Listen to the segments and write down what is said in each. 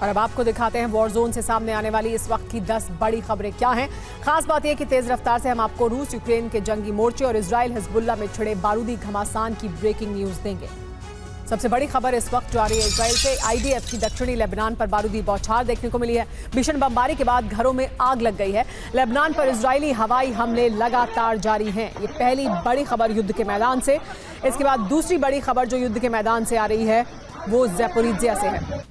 और अब आपको दिखाते हैं वॉर जोन से सामने आने वाली इस वक्त की 10 बड़ी खबरें क्या हैं। खास बात यह कि तेज रफ्तार से हम आपको रूस यूक्रेन के जंगी मोर्चे और इजराइल हिजबुल्लाह में छिड़े बारूदी घमासान की ब्रेकिंग न्यूज देंगे। सबसे बड़ी खबर इस वक्त जो आ रही है इजराइल से, आईडीएफ की दक्षिणी लेबनान पर बारूदी बौछार देखने को मिली है। भीषण बमबारी के बाद घरों में आग लग गई है। लेबनान पर इजरायली हवाई हमले लगातार जारी हैं। ये पहली बड़ी खबर युद्ध के मैदान से। इसके बाद दूसरी बड़ी खबर जो युद्ध के मैदान से आ रही है वो ज़ैपोरिज्जिया से है।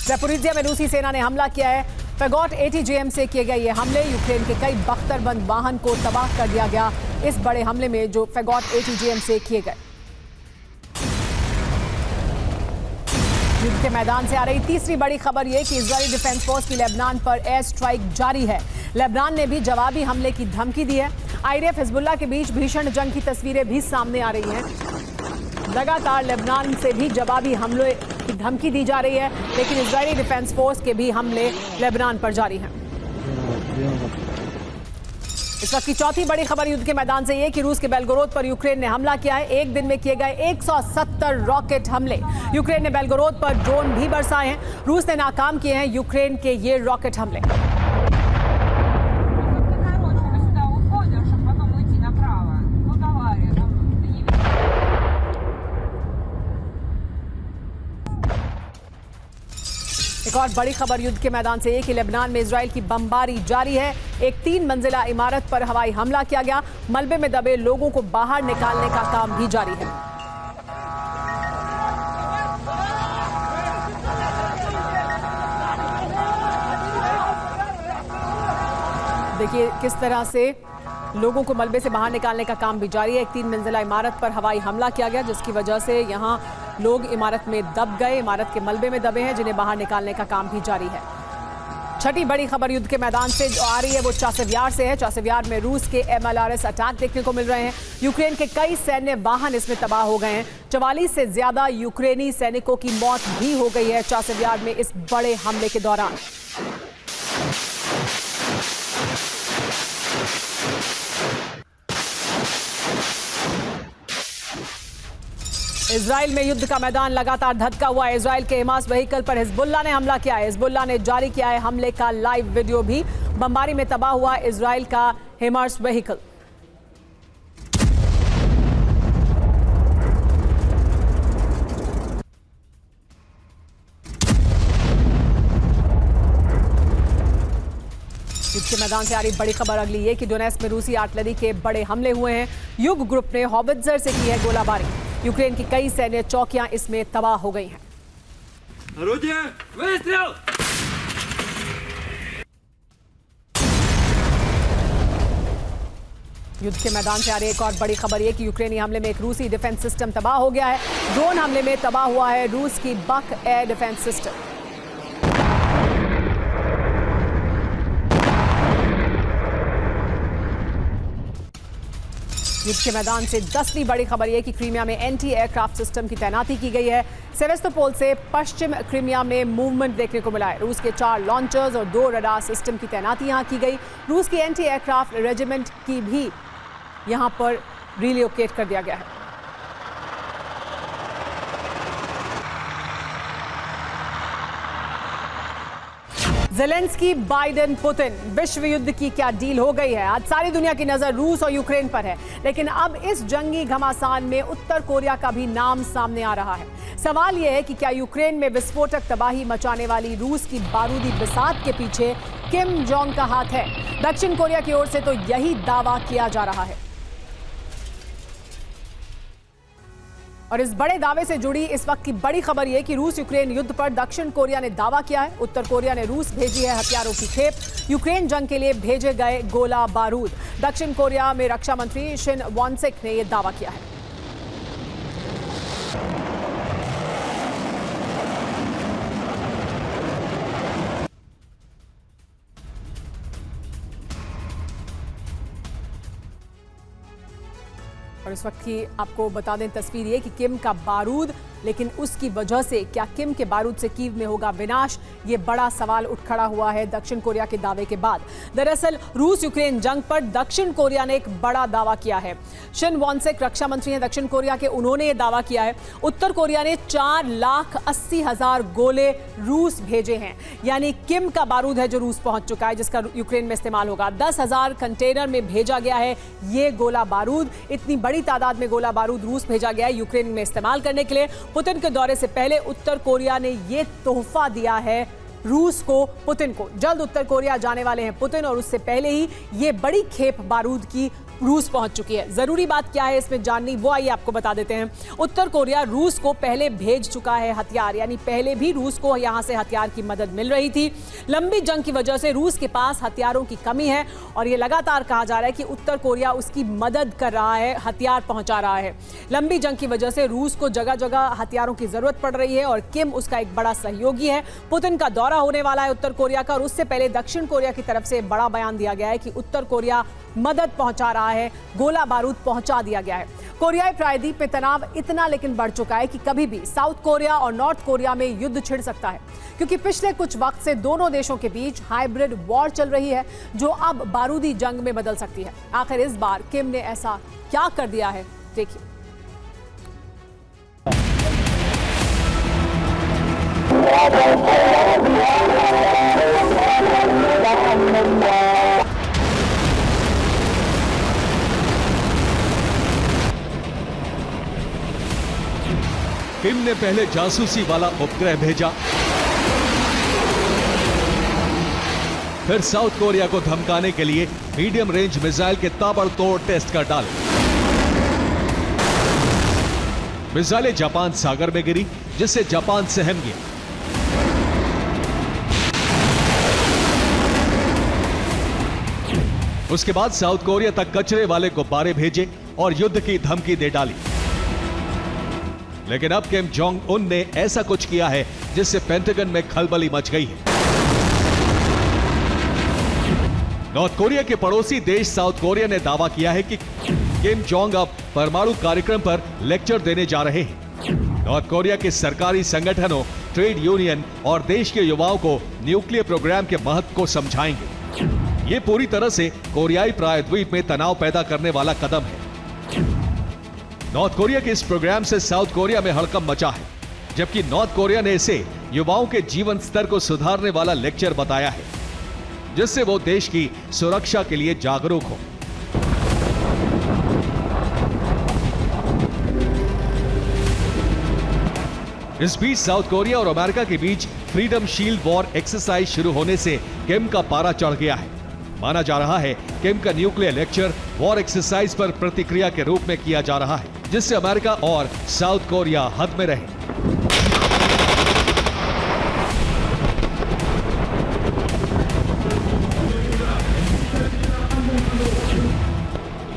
ज़ैपोरिज्जिया में रूसी सेना ने हमला किया है। फैगोट ATGM से किए गए ये हमले, यूक्रेन के कई बख्तरबंद वाहन को तबाह कर दिया गया इस बड़े हमले में जो फैगोट ATGM से किए गए। युद्ध के मैदान से आ रही तीसरी बड़ी खबर यह कि इजरायली डिफेंस फोर्स की लेबनान पर एयर स्ट्राइक जारी है। लेबनान ने भी जवाबी हमले की धमकी दी है। आईडीएफ हिजबुल्लाह के बीच भीषण जंग की तस्वीरें भी सामने आ रही हैं। लगातार लेबनान से भी जवाबी हमले की धमकी दी जा रही है, लेकिन इजरायली डिफेंस फोर्स के भी हमले लेबनान पर जारी हैं। इस वक्त की चौथी बड़ी खबर युद्ध के मैदान से ये कि रूस के बेलगोरोद पर यूक्रेन ने हमला किया है। एक दिन में किए गए 170 रॉकेट हमले। यूक्रेन ने बेलगोरोद पर ड्रोन भी बरसाए हैं। रूस ने नाकाम किए हैं यूक्रेन के ये रॉकेट हमले। एक और बड़ी खबर युद्ध के मैदान से ये कि लेबनान में इजराइल की बमबारी जारी है। एक 3 मंजिला इमारत पर हवाई हमला किया गया। मलबे में दबे लोगों को बाहर निकालने का काम भी जारी है। देखिए किस तरह से लोगों को मलबे से बाहर निकालने का काम भी जारी है। एक 3 मंजिला इमारत पर हवाई हमला किया गया जिसकी वजह से यहाँ लोग इमारत में दब गए, इमारत के मलबे में दबे हैं, जिन्हें बाहर निकालने का काम भी जारी है। छठी बड़ी खबर युद्ध के मैदान से जो आ रही है वो चासिव-यार से है। चासिव-यार में रूस के MLRS अटैक देखने को मिल रहे हैं। यूक्रेन के कई सैन्य वाहन इसमें तबाह हो गए हैं। 44 से ज्यादा यूक्रेनी सैनिकों की मौत भी हो गई है चासिव-यार में इस बड़े हमले के दौरान। इजराइल में युद्ध का मैदान लगातार धधका हुआ है। इजराइल के हिमास व्हीकल पर हिजबुल्लाह ने हमला किया है। हिजबुल्लाह ने जारी किया है हमले का लाइव वीडियो भी। बमबारी में तबाह हुआ इजराइल का हिमास व्हीकल। युद्ध के मैदान से आ रही बड़ी खबर अगली ये कि डोनेट्स्क में रूसी आर्टिलरी के बड़े हमले हुए हैं। युग ग्रुप ने हॉवित्जर से की है गोलाबारी। यूक्रेन की कई सैन्य चौकियां इसमें तबाह हो गई हैं। युद्ध के मैदान से आ रही एक और बड़ी खबर यह कि यूक्रेनी हमले में एक रूसी डिफेंस सिस्टम तबाह हो गया है। ड्रोन हमले में तबाह हुआ है रूस की बक एयर डिफेंस सिस्टम। युद्ध के मैदान से 10वीं बड़ी खबर यह कि क्रीमिया में एंटी एयरक्राफ्ट सिस्टम की तैनाती की गई है। सेवेस्तोपोल से पश्चिम क्रीमिया में मूवमेंट देखने को मिला है। रूस के 4 लॉन्चर्स और 2 रडार सिस्टम की तैनाती यहां की गई। रूस की एंटी एयरक्राफ्ट रेजिमेंट की भी यहां पर रिलोकेट कर दिया गया है। ज़ेलेंस्की, बाइडेन, पुतिन, विश्व युद्ध की क्या डील हो गई है? आज सारी दुनिया की नजर रूस और यूक्रेन पर है, लेकिन अब इस जंगी घमासान में उत्तर कोरिया का भी नाम सामने आ रहा है। सवाल यह है कि क्या यूक्रेन में विस्फोटक तबाही मचाने वाली रूस की बारूदी बिसात के पीछे किम जोंग का हाथ है? दक्षिण कोरिया की ओर से तो यही दावा किया जा रहा है। और इस बड़े दावे से जुड़ी इस वक्त की बड़ी खबर यह कि रूस यूक्रेन युद्ध पर दक्षिण कोरिया ने दावा किया है। उत्तर कोरिया ने रूस भेजी है हथियारों की खेप। यूक्रेन जंग के लिए भेजे गए गोला बारूद। दक्षिण कोरिया में रक्षा मंत्री शिन वॉन्सेक ने यह दावा किया है। और इस वक्त की आपको बता दें तस्वीर ये कि किम का बारूद लेकिन उसकी वजह से क्या किम के बारूद से कीव में होगा विनाश, ये बड़ा सवाल उठ खड़ा हुआ है दक्षिण कोरिया के दावे के बाद। दरअसल रूस यूक्रेन जंग पर दक्षिण कोरिया ने एक बड़ा दावा किया है। शिन वॉन्सेक रक्षा मंत्री हैं दक्षिण कोरिया के, उन्होंने ये दावा किया है उत्तर कोरिया ने 4,80,000 गोले रूस भेजे हैं, यानी किम का बारूद है जो रूस पहुंच चुका है, जिसका यूक्रेन में इस्तेमाल होगा। 10,000 कंटेनर में भेजा गया है ये गोला बारूद। इतनी बड़ी तादाद में गोला बारूद रूस भेजा गया है यूक्रेन में इस्तेमाल करने के लिए। पुतिन के दौरे से पहले उत्तर कोरिया ने ये तोहफा दिया है रूस को, पुतिन को। जल्द उत्तर कोरिया जाने वाले हैं पुतिन, और उससे पहले ही ये बड़ी खेप बारूद की रूस पहुंच चुकी है। जरूरी बात क्या है इसमें जाननी, वो आइए आपको बता देते हैं। उत्तर कोरिया रूस को पहले भेज चुका है हथियार, यानी पहले भी रूस को यहां से हथियार की मदद मिल रही थी। लंबी जंग की वजह से रूस के पास हथियारों की कमी है और ये लगातार कहा जा रहा है कि उत्तर कोरिया उसकी मदद कर रहा है, हथियार पहुंचा रहा है। लंबी जंग की वजह से रूस को जगह जगह हथियारों की जरूरत पड़ रही है और किम उसका एक बड़ा सहयोगी है। पुतिन का दौरा होने वाला है उत्तर कोरिया का, और उससे पहले दक्षिण कोरिया की तरफ से बड़ा बयान दिया गया है कि उत्तर कोरिया मदद पहुंचा रहा है, गोला बारूद पहुंचा दिया गया है। कोरियाई प्रायद्वीप में तनाव इतना लेकिन बढ़ चुका है कि कभी भी साउथ कोरिया और नॉर्थ कोरिया में युद्ध छिड़ सकता है, क्योंकि पिछले कुछ वक्त से दोनों देशों के बीच हाइब्रिड वॉर चल रही है जो अब बारूदी जंग में बदल सकती है। आखिर इस बार किम ने ऐसा क्या कर दिया है, देखिए। किम ने पहले जासूसी वाला उपग्रह भेजा, फिर साउथ कोरिया को धमकाने के लिए मीडियम रेंज मिसाइल के ताबड़तोड़ टेस्ट कर डाले। मिसाइलें जापान सागर में गिरी, जिससे जापान सहम गया। उसके बाद साउथ कोरिया तक कचरे वाले गुब्बारे भेजे और युद्ध की धमकी दे डाली। लेकिन अब किम जोंग उन ने ऐसा कुछ किया है जिससे पेंटागन में खलबली मच गई है। नॉर्थ कोरिया के पड़ोसी देश साउथ कोरिया ने दावा किया है कि किम जोंग अब परमाणु कार्यक्रम पर लेक्चर देने जा रहे हैं। नॉर्थ कोरिया के सरकारी संगठनों, ट्रेड यूनियन और देश के युवाओं को न्यूक्लियर प्रोग्राम के महत्व को समझाएंगे। ये पूरी तरह से कोरियाई प्रायद्वीप में तनाव पैदा करने वाला कदम है। नॉर्थ कोरिया के इस प्रोग्राम से साउथ कोरिया में हड़कंप मचा है, जबकि नॉर्थ कोरिया ने इसे युवाओं के जीवन स्तर को सुधारने वाला लेक्चर बताया है, जिससे वो देश की सुरक्षा के लिए जागरूक हो। इस बीच साउथ कोरिया और अमेरिका के बीच फ्रीडम शील्ड वॉर एक्सरसाइज शुरू होने से किम का पारा चढ़ गया है। माना जा रहा है किम का न्यूक्लियर लेक्चर वॉर एक्सरसाइज पर प्रतिक्रिया के रूप में किया जा रहा है, जिससे अमेरिका और साउथ कोरिया हद में रहे।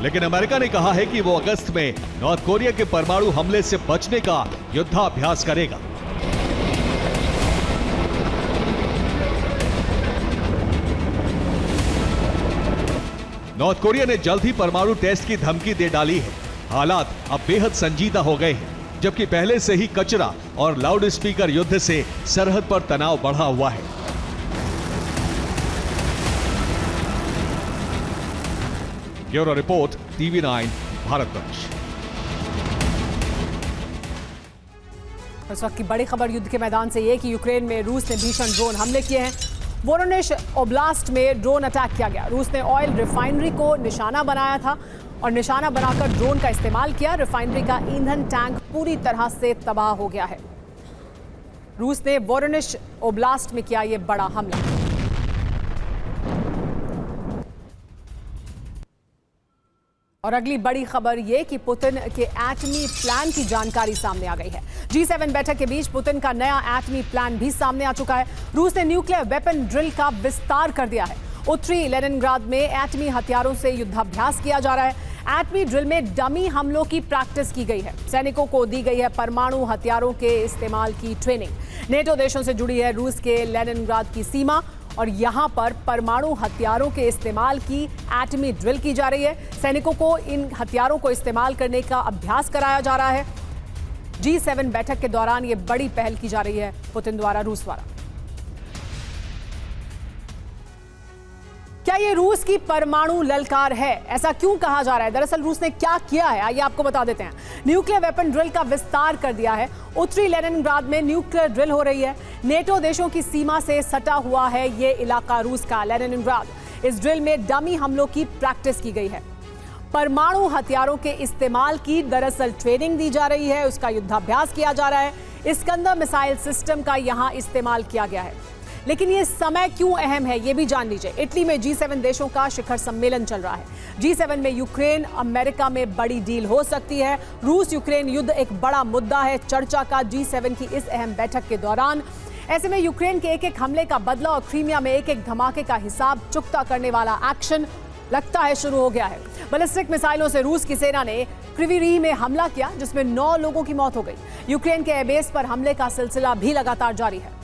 लेकिन अमेरिका ने कहा है कि वो अगस्त में नॉर्थ कोरिया के परमाणु हमले से बचने का युद्धाभ्यास करेगा। नॉर्थ कोरिया ने जल्द ही परमाणु टेस्ट की धमकी दे डाली है। हालात अब बेहद संजीदा हो गए हैं, जबकि पहले से ही कचरा और लाउड स्पीकर युद्ध से सरहद पर तनाव बढ़ा हुआ है। Bureau report, TV9 Bharatvarsh. इस वक्त की बड़ी खबर युद्ध के मैदान से ये कि यूक्रेन में रूस ने भीषण ड्रोन हमले किए हैं। वोरोनिश ओब्लास्ट में ड्रोन अटैक किया गया। रूस ने ऑयल रिफाइनरी को निशाना बनाया था और निशाना बनाकर ड्रोन का इस्तेमाल किया। रिफाइनरी का ईंधन टैंक पूरी तरह से तबाह हो गया है। रूस ने वोरोनिश ओब्लास्ट में किया यह बड़ा हमला। और अगली बड़ी खबर यह कि पुतिन के एटमी प्लान की जानकारी सामने आ गई है। G7 बैठक के बीच पुतिन का नया एटमी प्लान भी सामने आ चुका है। रूस ने न्यूक्लियर वेपन ड्रिल का विस्तार कर दिया है। उत्तरी लेनिनग्राद में एटमी हथियारों से युद्धाभ्यास किया जा रहा है। एटमी ड्रिल में डमी हमलों की प्रैक्टिस की गई है। सैनिकों को दी गई है परमाणु हथियारों के इस्तेमाल की ट्रेनिंग। नेटो देशों से जुड़ी है रूस के लेनिनग्राद की सीमा और यहां पर परमाणु हथियारों के इस्तेमाल की एटमी ड्रिल की जा रही है। सैनिकों को इन हथियारों को इस्तेमाल करने का अभ्यास कराया जा रहा है। G7 बैठक के दौरान ये बड़ी पहल की जा रही है पुतिन द्वारा, रूस द्वारा। क्या ये रूस की परमाणु ललकार है? ऐसा क्यों कहा जा रहा है? दरअसल रूस ने क्या किया है, आइए आपको बता देते हैं। न्यूक्लियर वेपन ड्रिल का विस्तार कर दिया है। उत्तरी लेनिनग्राद में न्यूक्लियर ड्रिल हो रही है। नेटो देशों की सीमा से सटा हुआ है ये इलाका रूस का, लेनिनग्राद। इस ड्रिल में डमी हमलों की प्रैक्टिस की गई है। परमाणु हथियारों के इस्तेमाल की दरअसल ट्रेनिंग दी जा रही है, उसका युद्धाभ्यास किया जा रहा है। इस्कंदर मिसाइल सिस्टम का यहां इस्तेमाल किया गया है। लेकिन ये समय क्यों अहम है, ये भी जान लीजिए। इटली में G7 देशों का शिखर सम्मेलन चल रहा है। G7 में यूक्रेन अमेरिका में बड़ी डील हो सकती है। रूस यूक्रेन युद्ध एक बड़ा मुद्दा है चर्चा का G7 की इस अहम बैठक के दौरान। ऐसे में यूक्रेन के एक एक हमले का बदला और क्रीमिया में एक एक धमाके का हिसाब चुकता करने वाला एक्शन लगता है शुरू हो गया है। बैलिस्टिक मिसाइलों से रूस की सेना ने क्रिविरीह में हमला किया, जिसमें 9 लोगों की मौत हो गई। यूक्रेन के एयरबेस पर हमले का सिलसिला भी लगातार जारी है।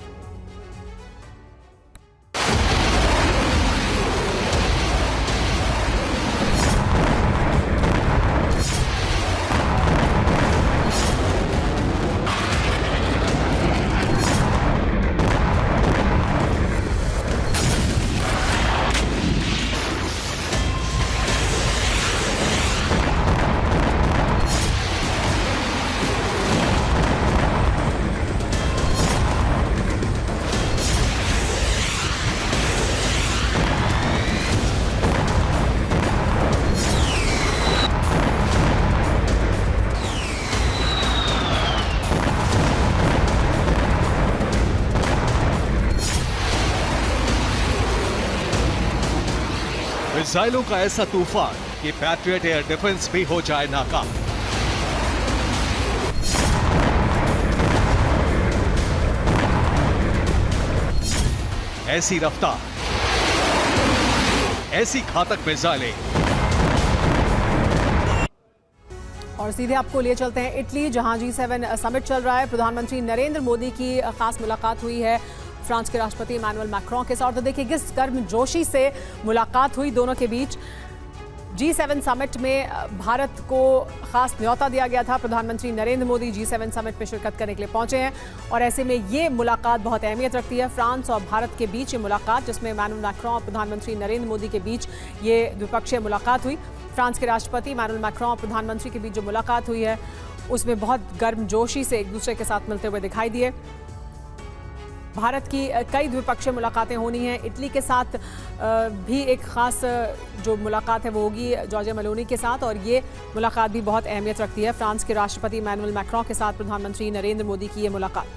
मिसाइलों का ऐसा तूफान कि पैट्रियट एयर डिफेंस भी हो जाए नाकाम। ऐसी रफ्तार, ऐसी घातक मिसाइलें। और सीधे आपको लिए चलते हैं इटली, जहां G7 समिट चल रहा है। प्रधानमंत्री नरेंद्र मोदी की खास मुलाकात हुई है फ्रांस के राष्ट्रपति इमैनुअल मैक्रों के साथ। तो देखिए किस गर्मजोशी से मुलाकात हुई दोनों के बीच। G7 समिट में भारत को खास न्योता दिया गया था। प्रधानमंत्री नरेंद्र मोदी G7 समिट में शिरकत करने के लिए पहुंचे हैं और ऐसे में ये मुलाकात बहुत अहमियत रखती है। फ्रांस और भारत के बीच ये मुलाकात, जिसमें इमैनुअल मैक्रों और प्रधानमंत्री नरेंद्र मोदी के बीच ये द्विपक्षीय मुलाकात हुई। फ्रांस के राष्ट्रपति इमैनुअल मैक्रों और प्रधानमंत्री के बीच जो मुलाकात हुई है उसमें बहुत गर्मजोशी से एक दूसरे के साथ मिलते हुए दिखाई दिए। भारत की कई द्विपक्षीय मुलाकातें होनी हैं। इटली के साथ भी एक खास जो मुलाकात है वो होगी जॉर्जिया मेलोनी के साथ, और ये मुलाकात भी बहुत अहमियत रखती है। फ्रांस के राष्ट्रपति इमैनुअल मैक्रों के साथ प्रधानमंत्री नरेंद्र मोदी की ये मुलाकात।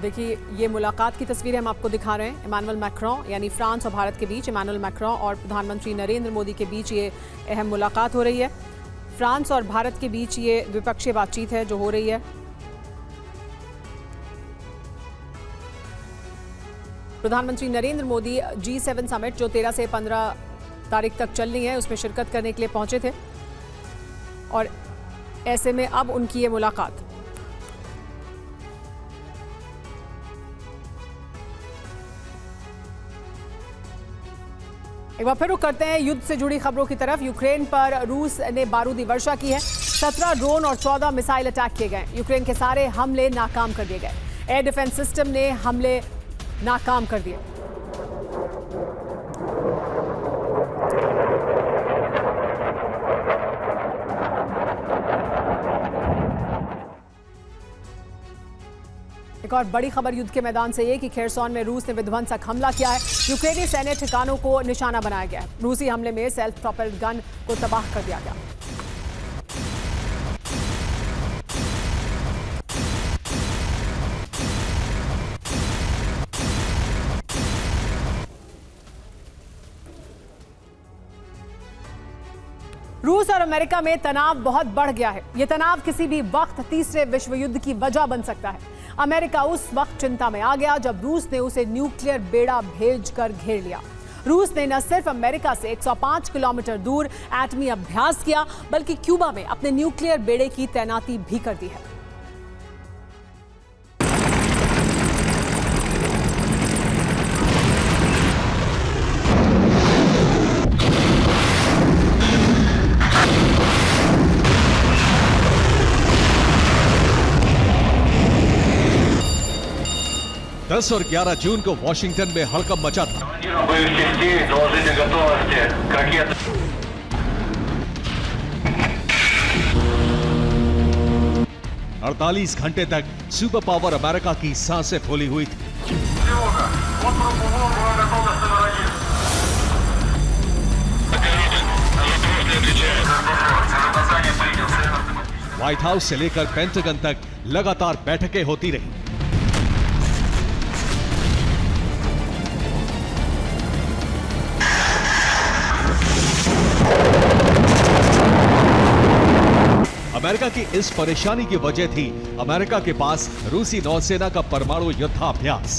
देखिए ये मुलाकात की तस्वीरें हम आपको दिखा रहे हैं। इमैनुअल मैक्रों यानी फ्रांस और भारत के बीच, इमैनुअल मैक्रों और प्रधानमंत्री नरेंद्र मोदी के बीच ये अहम मुलाकात हो रही है। फ्रांस और भारत के बीच ये द्विपक्षीय बातचीत है जो हो रही है। प्रधानमंत्री नरेंद्र मोदी G7 समिट जो 13 से 15 तारीख तक चलनी है उसमें शिरकत करने के लिए पहुंचे थे और ऐसे में अब उनकी ये मुलाकात। एक बार फिर रुक करते हैं युद्ध से जुड़ी खबरों की तरफ। यूक्रेन पर रूस ने बारूदी वर्षा की है। 17 ड्रोन और 14 मिसाइल अटैक किए गए। यूक्रेन के सारे हमले नाकाम कर दिए गए। एयर डिफेंस सिस्टम ने हमले नाकाम कर दिए। एक और बड़ी खबर युद्ध के मैदान से ये कि खेरसॉन में रूस ने विध्वंसक हमला किया है। यूक्रेनी सैन्य ठिकानों को निशाना बनाया गया है। रूसी हमले में सेल्फ प्रोपेल्ड गन को तबाह कर दिया गया। रूस और अमेरिका में तनाव बहुत बढ़ गया है। यह तनाव किसी भी वक्त तीसरे विश्व युद्ध की वजह बन सकता है। अमेरिका उस वक्त चिंता में आ गया जब रूस ने उसे न्यूक्लियर बेड़ा भेजकर घेर लिया। रूस ने न सिर्फ अमेरिका से 105 किलोमीटर दूर एटमी अभ्यास किया, बल्कि क्यूबा में अपने न्यूक्लियर बेड़े की तैनाती भी कर दी है। 10 और 11 जून को वॉशिंगटन में हड़कंप मचा था। Боевых частей доложить о готовности к ракетам. 48 घंटे तक सुपर पावर अमेरिका की सांसें फूली हुई थी। Тревога. Вот группа была готовность номер 1. व्हाइट हाउस से लेकर पेंटागन तक लगातार बैठकें होती रही। अमेरिका की इस परेशानी की वजह थी अमेरिका के पास रूसी नौसेना का परमाणु युद्धाभ्यास।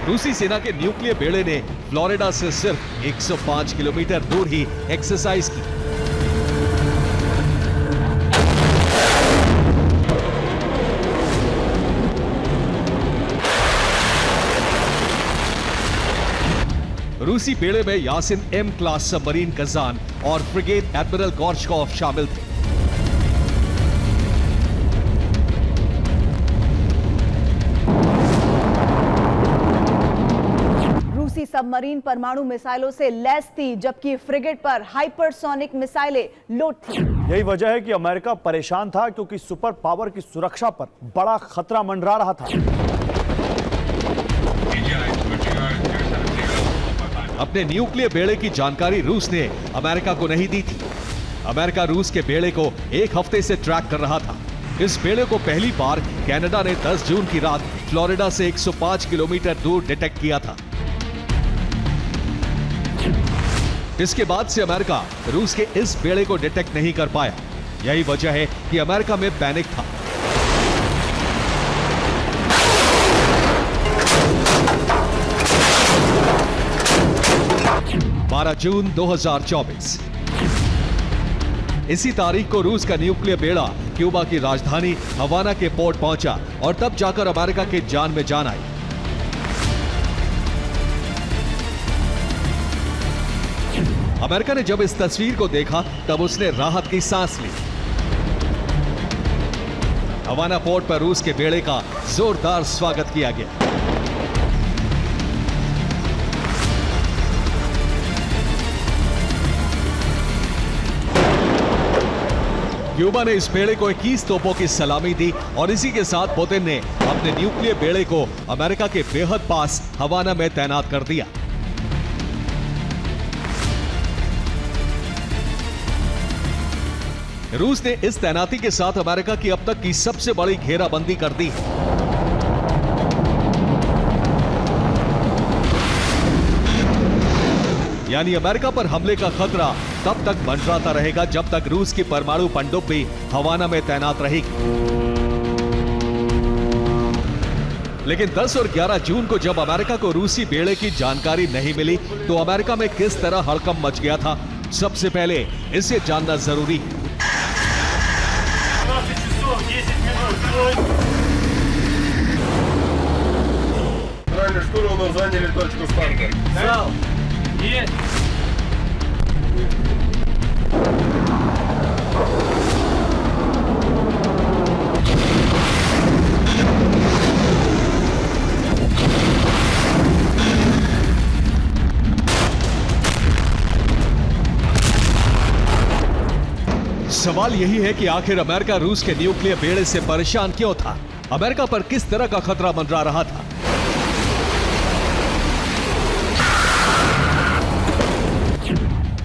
रूसी सेना के न्यूक्लियर बेड़े ने फ्लोरिडा से सिर्फ 105 किलोमीटर दूर ही एक्सरसाइज की। रूसी बेड़े में Yasen M class submarine Kazan और फ्रिगेट एडमिरल गोर्शकोव शामिल थे। रूसी सबमरीन परमाणु मिसाइलों से लैस थी, जबकि फ्रिगेट पर हाइपरसोनिक मिसाइलें लोड थी। यही वजह है कि अमेरिका परेशान था, क्योंकि सुपर पावर की सुरक्षा पर बड़ा खतरा मंडरा रहा था। अपने न्यूक्लियर बेड़े की जानकारी रूस ने अमेरिका को नहीं दी थी। अमेरिका रूस के बेड़े को एक हफ्ते से ट्रैक कर रहा था। इस बेड़े को पहली बार कनाडा ने 10 जून की रात फ्लोरिडा से 105 किलोमीटर दूर डिटेक्ट किया था। इसके बाद से अमेरिका रूस के इस बेड़े को डिटेक्ट नहीं कर पाया। यही वजह है कि अमेरिका में पैनिक था। जून 2024 इसी तारीख को रूस का न्यूक्लियर बेड़ा क्यूबा की राजधानी हवाना के पोर्ट पहुंचा और तब जाकर अमेरिका के जान में जान आई। अमेरिका ने जब इस तस्वीर को देखा तब उसने राहत की सांस ली। हवाना पोर्ट पर रूस के बेड़े का जोरदार स्वागत किया गया। क्यूबा ने इस बेड़े को 21 तोपों की सलामी दी और इसी के साथ पुतिन ने अपने न्यूक्लियर बेड़े को अमेरिका के बेहद पास हवाना में तैनात कर दिया। रूस ने इस तैनाती के साथ अमेरिका की अब तक की सबसे बड़ी घेराबंदी कर दी है। यानी अमेरिका पर हमले का खतरा तब तक मंडराता रहेगा जब तक रूस की परमाणु पनडुब्बी हवाना में तैनात रहेगी। लेकिन 10 और 11 जून को जब अमेरिका को रूसी बेड़े की जानकारी नहीं मिली तो अमेरिका में किस तरह हड़कंप मच गया था, सबसे पहले इसे जानना जरूरी है। 12 часов 10 минут. Правильно, штурманом заняли точку старта. Есть. सवाल यही है कि आखिर अमेरिका रूस के न्यूक्लियर बेड़े से परेशान क्यों था? अमेरिका पर किस तरह का खतरा मंडरा रहा था?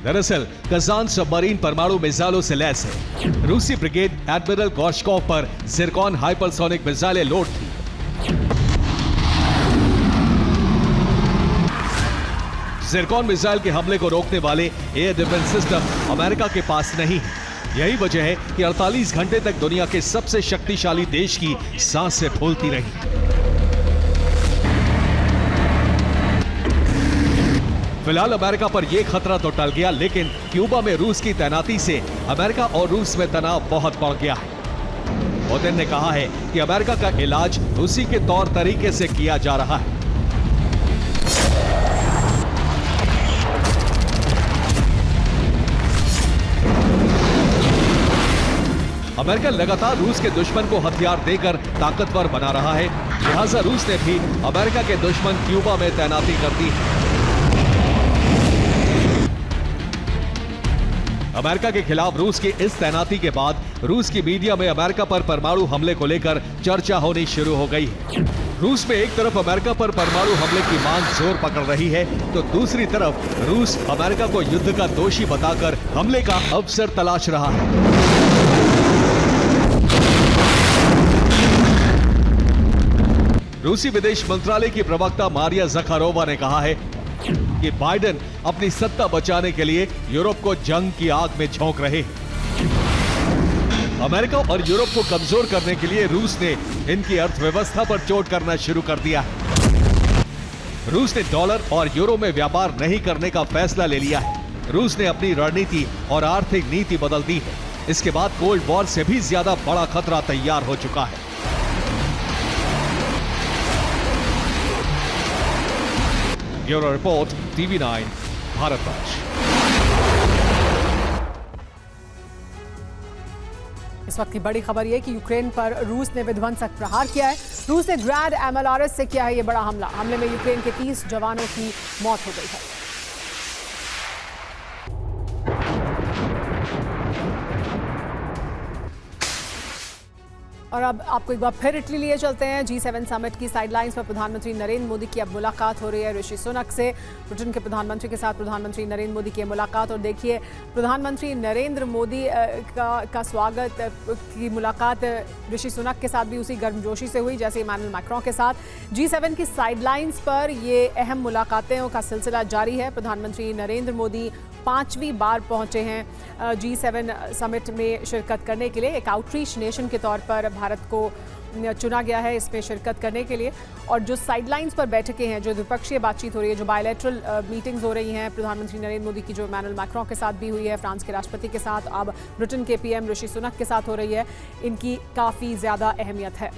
दरअसल कजान सबमरीन परमाणु मिसाइलों से लैस है। रूसी ब्रिगेड एडमिरल गोर्शकोव पर जिरकॉन हाइपरसोनिक मिसाइलें लोड थी। जिरकॉन मिसाइल के हमले को रोकने वाले एयर डिफेंस सिस्टम अमेरिका के पास नहीं है। यही वजह है कि 48 घंटे तक दुनिया के सबसे शक्तिशाली देश की सांसें फूलती रही। फिलहाल अमेरिका पर यह खतरा तो टल गया, लेकिन क्यूबा में रूस की तैनाती से अमेरिका और रूस में तनाव बहुत बढ़ गया है। पुतिन ने कहा है कि अमेरिका का इलाज उसी के तौर तरीके से किया जा रहा है। अमेरिका लगातार रूस के दुश्मन को हथियार देकर ताकतवर बना रहा है, लिहाजा रूस ने भी अमेरिका के दुश्मन क्यूबा में तैनाती कर दी है। अमेरिका के खिलाफ रूस की इस तैनाती के बाद रूस की मीडिया में अमेरिका पर परमाणु हमले को लेकर चर्चा होनी शुरू हो गई है। रूस में एक तरफ अमेरिका पर परमाणु हमले की मांग जोर पकड़ रही है, तो दूसरी तरफ रूस अमेरिका को युद्ध का दोषी बताकर हमले का अवसर तलाश रहा है। रूसी विदेश मंत्रालय की प्रवक्ता मारिया ज़खारोवा ने कहा है कि बाइडेन अपनी सत्ता बचाने के लिए यूरोप को जंग की आग में झोंक रहे हैं। अमेरिका और यूरोप को कमजोर करने के लिए रूस ने इनकी अर्थव्यवस्था पर चोट करना शुरू कर दिया है। रूस ने डॉलर और यूरो में व्यापार नहीं करने का फैसला ले लिया है। रूस ने अपनी रणनीति और आर्थिक नीति बदल दी है। इसके बाद कोल्ड वॉर से भी ज्यादा बड़ा खतरा तैयार हो चुका है। Bureau report, TV9, Bharatvarsh. इस वक्त की बड़ी खबर यह कि यूक्रेन पर रूस ने विध्वंसक प्रहार किया है। रूस ने ग्रैंड MLRS से किया है यह बड़ा हमला। हमले में यूक्रेन के 30 जवानों की मौत हो गई है। और अब आपको एक बार फिर इटली लिए चलते हैं। G7 समिट की साइडलाइंस पर प्रधानमंत्री नरेंद्र मोदी की अब मुलाकात हो रही है ऋषि सुनक से। ब्रिटेन के प्रधानमंत्री के साथ प्रधानमंत्री नरेंद्र मोदी की मुलाकात, और देखिए प्रधानमंत्री नरेंद्र मोदी का स्वागत की मुलाकात ऋषि सुनक के साथ भी उसी गर्मजोशी से हुई जैसे इमैनुअल मैक्रों के साथ। G7 की साइडलाइंस पर ये अहम मुलाकातों का सिलसिला जारी है। प्रधानमंत्री नरेंद्र मोदी 5वीं बार पहुंचे हैं G7 समिट में शिरकत करने के लिए। एक आउटरीच नेशन के तौर पर भारत को चुना गया है इसमें शिरकत करने के लिए। और जो साइडलाइंस पर बैठकें हैं, जो द्विपक्षीय बातचीत हो रही है, जो बायलैटरल मीटिंग्स हो रही हैं प्रधानमंत्री नरेंद्र मोदी की, जो इमैनुअल मैक्रों के साथ भी हुई है, फ्रांस के राष्ट्रपति के साथ, अब ब्रिटेन के PM ऋषि सुनक के साथ हो रही है, इनकी काफ़ी ज़्यादा अहमियत है।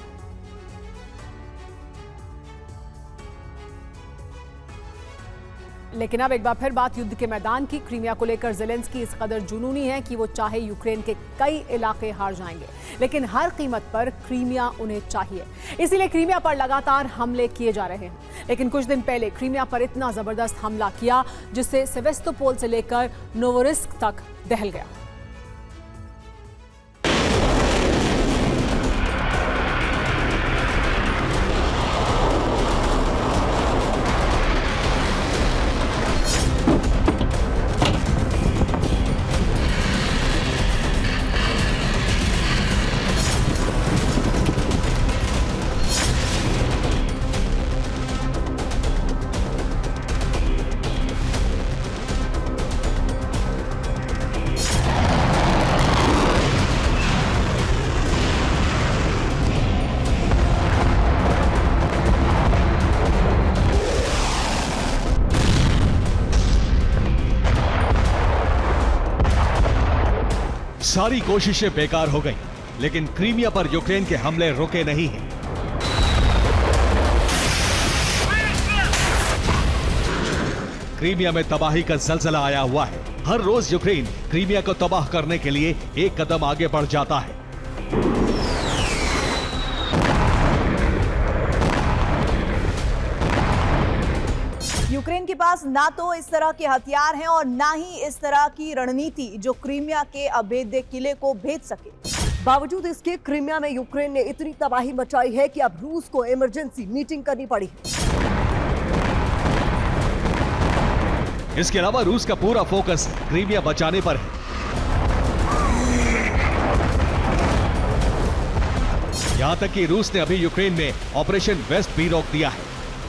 लेकिन अब एक बार फिर बात युद्ध के मैदान की। क्रीमिया को लेकर ज़ेलेंस्की इस कदर जुनूनी है कि वो चाहे यूक्रेन के कई इलाके हार जाएंगे, लेकिन हर कीमत पर क्रीमिया उन्हें चाहिए। इसीलिए क्रीमिया पर लगातार हमले किए जा रहे हैं। लेकिन कुछ दिन पहले क्रीमिया पर इतना जबरदस्त हमला किया जिससे सेवेस्तोपोल से लेकर नोवोरिस्क तक दहल गया। सारी कोशिशें बेकार हो गई, लेकिन क्रीमिया पर यूक्रेन के हमले रुके नहीं हैं। क्रीमिया में तबाही का ज़लज़ला आया हुआ है। हर रोज यूक्रेन क्रीमिया को तबाह करने के लिए एक कदम आगे बढ़ जाता है। यूक्रेन के पास ना तो इस तरह के हथियार हैं और ना ही इस तरह की रणनीति जो क्रीमिया के अभेद्य किले को भेद सके। बावजूद इसके क्रीमिया में यूक्रेन ने इतनी तबाही मचाई है कि अब रूस को इमरजेंसी मीटिंग करनी पड़ी। इसके अलावा रूस का पूरा फोकस क्रीमिया बचाने पर है। यहां तक कि रूस ने अभी यूक्रेन में ऑपरेशन वेस्ट भी रोक दिया है।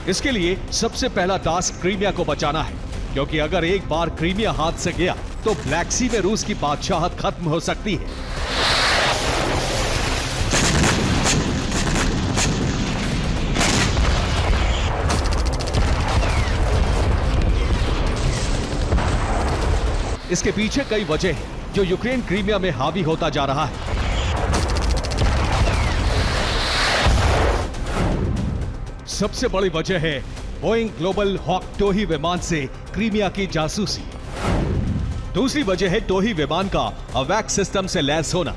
इसके लिए सबसे पहला टास्क क्रीमिया को बचाना है, क्योंकि अगर एक बार क्रीमिया हाथ से गया तो ब्लैक सी में रूस की बादशाहत खत्म हो सकती है। इसके पीछे कई वजह हैं जो यूक्रेन क्रीमिया में हावी होता जा रहा है। सबसे बड़ी वजह है बोइंग ग्लोबल हॉक टोही विमान से क्रीमिया की जासूसी। दूसरी वजह है टोही विमान का अवैक सिस्टम से लैस होना।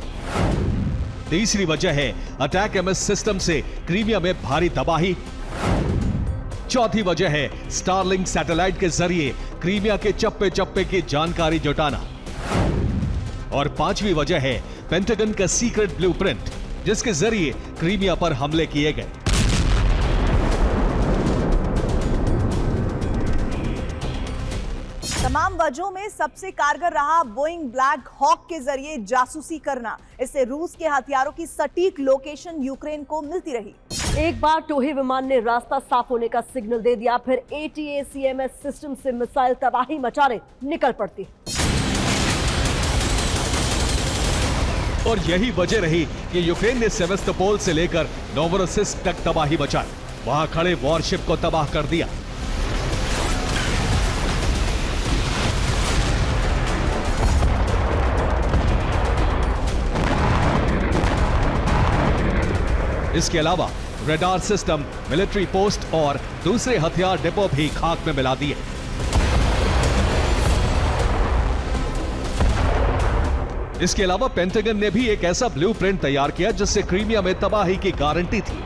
तीसरी वजह है अटैक एमएस सिस्टम से क्रीमिया में भारी तबाही। चौथी वजह है स्टारलिंक सैटेलाइट के जरिए क्रीमिया के चप्पे चप्पे की जानकारी जुटाना। और पांचवी वजह है पेंटागन का सीक्रेट ब्लूप्रिंट, जिसके जरिए क्रीमिया पर हमले किए गए। तमाम वजहों में सबसे कारगर रहा बोइंग ब्लैक हॉक के जरिए जासूसी करना। इससे रूस के हथियारों की सटीक लोकेशन यूक्रेन को मिलती रही। एक बार टोही विमान ने रास्ता साफ होने का सिग्नल दे दिया, फिर ATACMS सिस्टम से मिसाइल तबाही मचाने निकल पड़ती। और यही वजह रही कि यूक्रेन ने सेवेस्तोपोल से लेकर नोवोरोसिस्क तक तबाही मचाई, वहां खड़े वॉरशिप को तबाह कर दिया। इसके अलावा रडार सिस्टम, मिलिट्री पोस्ट और दूसरे हथियार डिपो भी खाक में मिला दिए। इसके अलावा पेंटागन ने भी एक ऐसा ब्लूप्रिंट तैयार किया जिससे क्रीमिया में तबाही की गारंटी थी।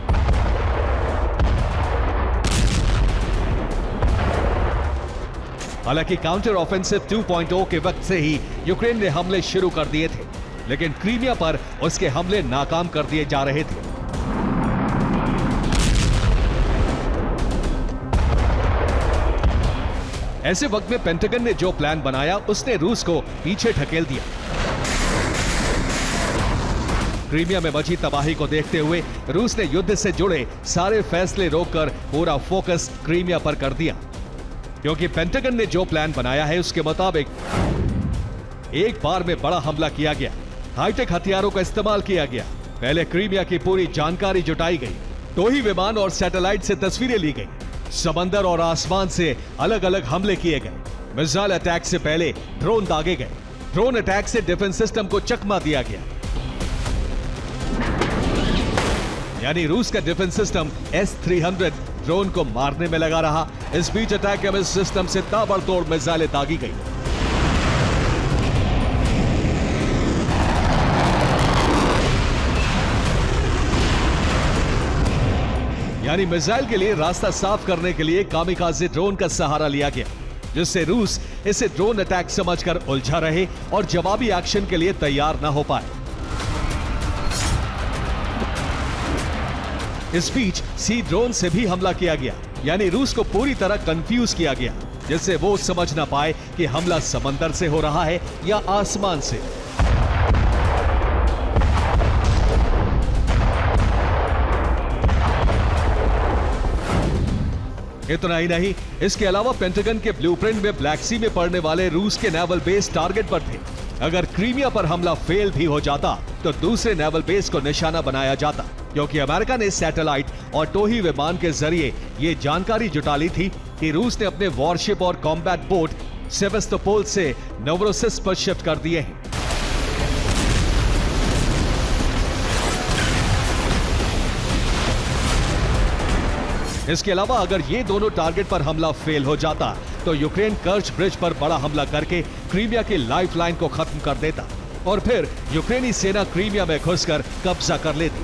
हालांकि काउंटर ऑफेंसिव 2.0 के वक्त से ही यूक्रेन ने हमले शुरू कर दिए थे, लेकिन क्रीमिया पर उसके हमले नाकाम कर दिए जा रहे थे। ऐसे वक्त में पेंटागन ने जो प्लान बनाया उसने रूस को पीछे ढकेल दिया। क्रीमिया में मची तबाही को देखते हुए रूस ने युद्ध से जुड़े सारे फैसले रोककर पूरा फोकस क्रीमिया पर कर दिया, क्योंकि पेंटागन ने जो प्लान बनाया है उसके मुताबिक एक बार में बड़ा हमला किया गया, हाईटेक हथियारों का इस्तेमाल किया गया। पहले क्रीमिया की पूरी जानकारी जुटाई गई, टोही विमान और सैटेलाइट से तस्वीरें ली गई, समंदर और आसमान से अलग अलग हमले किए गए, मिसाइल अटैक से पहले ड्रोन दागे गए, ड्रोन अटैक से डिफेंस सिस्टम को चकमा दिया गया। यानी रूस का डिफेंस सिस्टम S-300 ड्रोन को मारने में लगा रहा। इस बीच अटैक एमएस सिस्टम से ताबड़तोड़ मिसाइलें दागी गई। यानी मिसाइल के लिए रास्ता साफ करने के लिए कामिकाज़े ड्रोन का सहारा लिया गया, जिससे रूस इसे ड्रोन अटैक समझकर उलझा रहे और जवाबी एक्शन के लिए तैयार न हो पाए। इस बीच सी ड्रोन से भी हमला किया गया, यानी रूस को पूरी तरह कंफ्यूज किया गया, जिससे वो समझ ना पाए कि हमला समंदर से हो रहा है या आसमान से। इतना ही नहीं, इसके अलावा पेंटागन के ब्लूप्रिंट में ब्लैक सी में पड़ने वाले रूस के नेवल बेस टारगेट पर थे। अगर क्रीमिया पर हमला फेल भी हो जाता तो दूसरे नेवल बेस को निशाना बनाया जाता, क्योंकि अमेरिका ने सैटेलाइट और टोही विमान के जरिए यह जानकारी जुटा ली थी कि रूस ने अपने वॉरशिप और कॉम्बैट बोट सेवेस्तोपोल से नोवोरोसिस्क पर शिफ्ट कर दिए हैं। इसके अलावा अगर ये दोनों टारगेट पर हमला फेल हो जाता तो यूक्रेन कर्च ब्रिज पर बड़ा हमला करके क्रीमिया की लाइफलाइन को खत्म कर देता और फिर यूक्रेनी सेना क्रीमिया में घुसकर कब्जा कर लेती।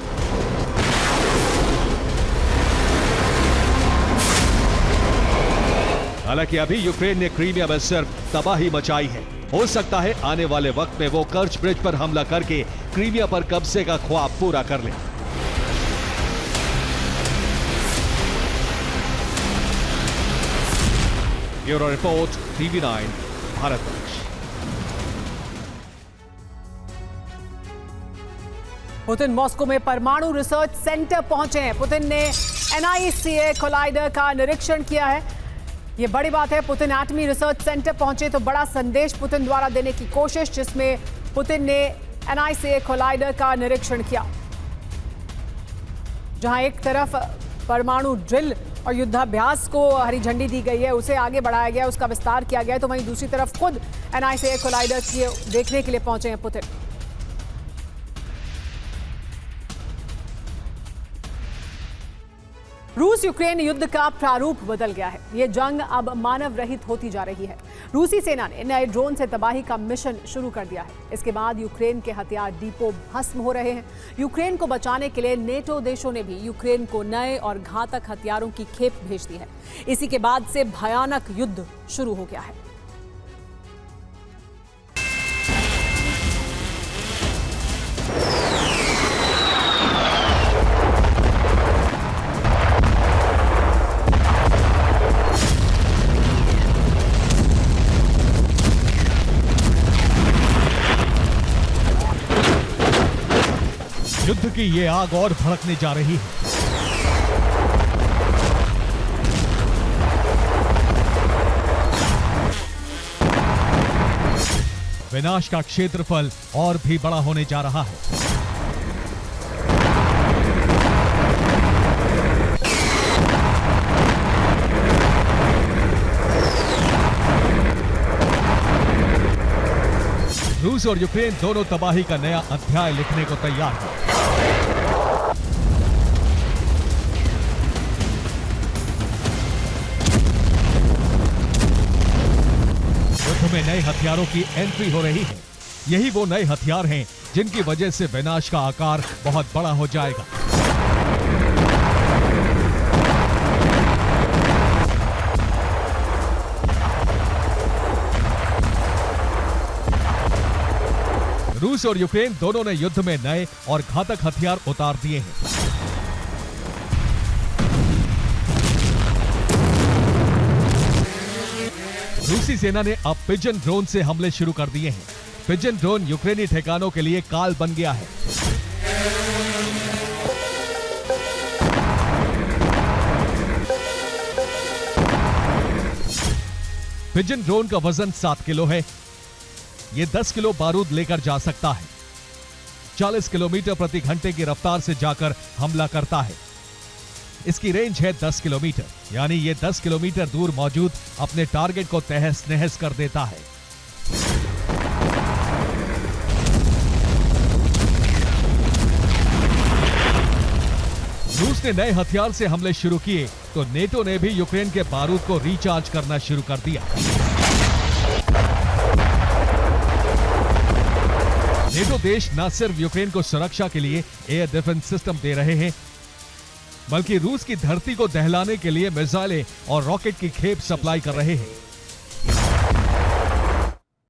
हालांकि अभी यूक्रेन ने क्रीमिया में सिर्फ तबाही मचाई है। हो सकता है आने वाले वक्त में वो कर्च ब्रिज पर हमला करके क्रीमिया पर कब्जे का ख्वाब पूरा कर ले। Bureau report, TV9 Bharatvarsh. Putin Moscow में परमाणु रिसर्च सेंटर पहुंचे हैं। पुतिन ने NICA कोलाइडर का निरीक्षण किया है। ये बड़ी बात है। पुतिन एटमी रिसर्च सेंटर पहुंचे तो बड़ा संदेश पुतिन द्वारा देने की कोशिश, जिसमें पुतिन ने NICA कोलाइडर का निरीक्षण किया, जहां एक तरफ परमाणु ड्रिल और युद्धाभ्यास को हरी झंडी दी गई है, उसे आगे बढ़ाया गया, उसका विस्तार किया गया है, तो वहीं दूसरी तरफ खुद NICA कोलाइडर देखने के लिए पहुंचे हैं पुतिन। रूस यूक्रेन युद्ध का प्रारूप बदल गया है। ये जंग अब मानव रहित होती जा रही है। रूसी सेना ने नए ड्रोन से तबाही का मिशन शुरू कर दिया है। इसके बाद यूक्रेन के हथियार डिपो भस्म हो रहे हैं। यूक्रेन को बचाने के लिए नेटो देशों ने भी यूक्रेन को नए और घातक हथियारों की खेप भेज दी है। इसी के बाद से भयानक युद्ध शुरू हो गया है। युद्ध की ये आग और भड़कने जा रही है। विनाश का क्षेत्रफल और भी बड़ा होने जा रहा है। रूस और यूक्रेन दोनों तबाही का नया अध्याय लिखने को तैयार हैं। युद्ध में नए हथियारों की एंट्री हो रही है। यही वो नए हथियार हैं जिनकी वजह से विनाश का आकार बहुत बड़ा हो जाएगा। रूस और यूक्रेन दोनों ने युद्ध में नए और घातक हथियार उतार दिए हैं। रूसी सेना ने अब पिजन ड्रोन से हमले शुरू कर दिए हैं। पिजन ड्रोन यूक्रेनी ठिकानों के लिए काल बन गया है। पिजन ड्रोन का वजन 7 किलो है। ये 10 किलो बारूद लेकर जा सकता है। 40 किलोमीटर प्रति घंटे की रफ्तार से जाकर हमला करता है। इसकी रेंज है 10 किलोमीटर, यानी ये 10 किलोमीटर दूर मौजूद अपने टारगेट को तहस नहस कर देता है। रूस ने नए हथियार से हमले शुरू किए तो नेटो ने भी यूक्रेन के बारूद को रिचार्ज करना शुरू कर दिया। नेटो देश न सिर्फ यूक्रेन को सुरक्षा के लिए एयर डिफेंस सिस्टम दे रहे हैं, बल्कि रूस की धरती को दहलाने के लिए मिसाइलें और रॉकेट की खेप सप्लाई कर रहे हैं।